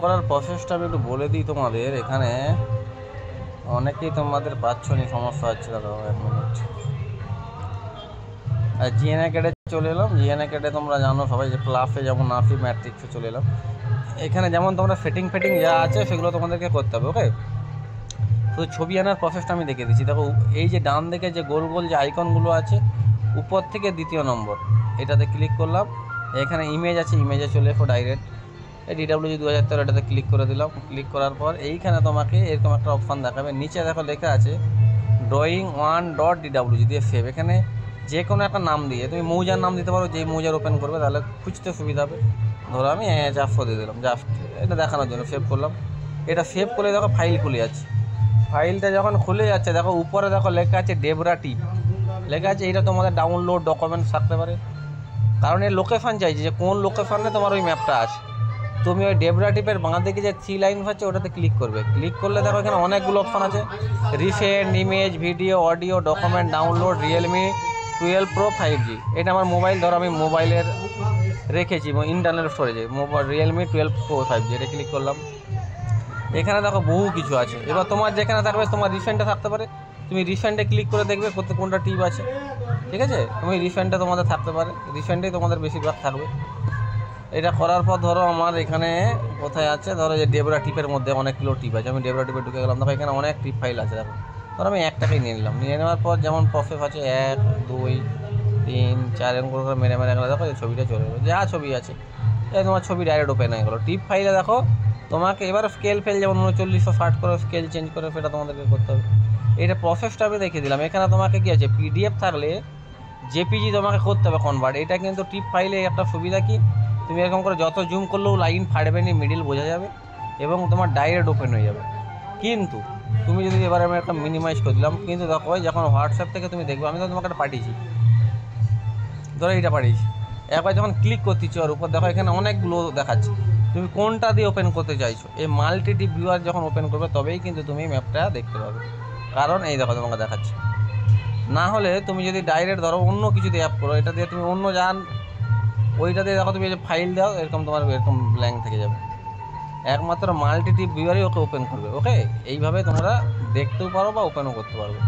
করার প্রসেসটা আমি একটু বলে দিই তোমাদের। এখানে অনেকেই তোমাদের পাচ্ছ নি, সমস্যা হচ্ছে। দাদা 1 মিনিট। আর জিএনএ কেটে চলে এলাম। জিএনএ কেটে তোমরা জানো সবাই যে প্লাসে যেমন নাফি ম্যাট্রিক্সে চলে এলাম। এখানে যেমন তোমরা ফিটিং যা আছে সেগুলো তোমাদেরকে করতে হবে। ওকে, শুধু ছবি আনার প্রসেসটা আমি দেখে দিচ্ছি। দেখো এই যে ডান দিকে যে গোল গোল যে আইকনগুলো আছে, উপর থেকে 2য় নম্বর এটাতে ক্লিক করলাম। এখানে ইমেজ আছে, ইমেজে চলে এসো ডাইরেক্ট। এই DWG 2013 এটাতে ক্লিক করে দিলাম। ক্লিক করার পর এইখানে তোমাকে এরকম একটা অপশান দেখাবে। নিচে দেখো লেখা আছে drawing1.dwg দিয়ে সেভ। এখানে যে কোনো একটা নাম দিয়ে তুমি মৌজার নাম দিতে পারো, যেই মৌজার ওপেন করবে তাহলে খুঁজতে সুবিধা হবে। ধরো আমি 400 দিয়ে দিলাম, জাস্ট এটা দেখানোর জন্য সেভ করলাম। এটা সেভ করলে দেখো ফাইল খুলে যাচ্ছে। ফাইলটা যখন খুলে যাচ্ছে দেখো উপরে দেখো লেখা আছে ডেবরা টিপ লেখা আছে। এটা তোমাদের ডাউনলোড ডকুমেন্টস থাকতে পারে, কারণ এর লোকেশান চাইছে যে কোন লোকেশানে তোমার ওই ম্যাপটা আছে। তুমি ওই ডেবরা টিপের বাঁ দিকে যে 3 লাইন হচ্ছে ওটাতে ক্লিক করবে। ক্লিক করলে দেখো এখানে অনেকগুলো অপশান আছে, recent, image, video, audio, document, download, Realme 12 Pro 5G। এটা আমার মোবাইল, ধরো আমি মোবাইলের রেখেছি ইন্টারনাল স্টোরেজে রিয়েলমি 12 Pro 5G। এটা ক্লিক করলাম। এখানে দেখো বহু কিছু আছে। এবার তোমার যেখানে থাকবে, তোমার রিসেন্টে থাকতে পারে, তুমি রিসেন্টে ক্লিক করে দেখবে কোনটা টিপ আছে। ঠিক আছে, তুমি রিসেন্টে তোমাদের থাকতে পারে, রিসেন্টেই তোমাদের বেশিরভাগ থাকবে। এটা করার পর ধরো আমার এখানে কোথায় আছে, ধরো যে ডেবরা টিপের মধ্যে অনেকগুলো টিপ আছে। আমি ডেবরা টিপে ঢুকে গেলাম। দেখো এখানে অনেক টিপ ফাইল আছে। দেখো ধরো আমি একটাকেই নিয়ে নিলাম। নিয়ে নেওয়ার পর যেমন প্রসেস আছে 1 2 3 4 এরকম করে মেরে গেলে দেখো এই ছবিটা চলে গেলো, যা ছবি আছে এই তোমার ছবি ডাইরেক্ট ওপেন হয়ে গেলো। টিপ ফাইলে দেখো তোমাকে এবার স্কেল ফেল যেমন 3960 করে স্কেল চেঞ্জ করে সেটা তোমাদেরকে করতে হবে। এটা প্রসেসটা আমি দেখিয়ে দিলাম। এখানে তোমাকে কী আছে, PDF থাকলে JPG তোমাকে করতে হবে কনভার্ট। এটা কিন্তু টিপ ফাইলে একটা সুবিধা কি, তুমি এরকম করে যত জুম করলেও লাইন ফাটবে না, মিডিল বোঝা যাবে এবং তোমার ডাইরেক্ট ওপেন হয়ে যাবে। কিন্তু তুমি যদি এবার আমি একটা মিনিমাইজ করে দিলাম, কিন্তু দেখো যখন হোয়াটসঅ্যাপ থেকে তুমি দেখবে, আমি তো তোমাকে একটা পাঠিয়েছি, ধরো এইটা পাঠিয়েছি। একবার যখন ক্লিক করতেছি ওর উপর দেখো এখানে অনেকগুলো দেখাচ্ছে, তুমি কোনটা দিয়ে ওপেন করতে চাইছো। এই মাল্টি টিপ ভিউয়ার যখন ওপেন করবে তবেই কিন্তু তুমি ম্যাপটা দেখতে পাবে, কারণ এই দেখো তোমাকে দেখাচ্ছে। না হলে তুমি যদি ডাইরেক্ট ধরো অন্য কিছু দিয়ে অ্যাপ করো, এটা দিয়ে তুমি অন্য যান ওইটা দিয়ে দেখো তুমি যে ফাইল দাও এরকম তোমার এরকম ব্ল্যাঙ্ক থেকে যাবে। একমাত্র মাল্টি টিপ ভিউয়ারই ওকে ওপেন করবে। ওকে, এইভাবে তোমরা দেখতেও পারো বা ওপেনও করতে পারবে।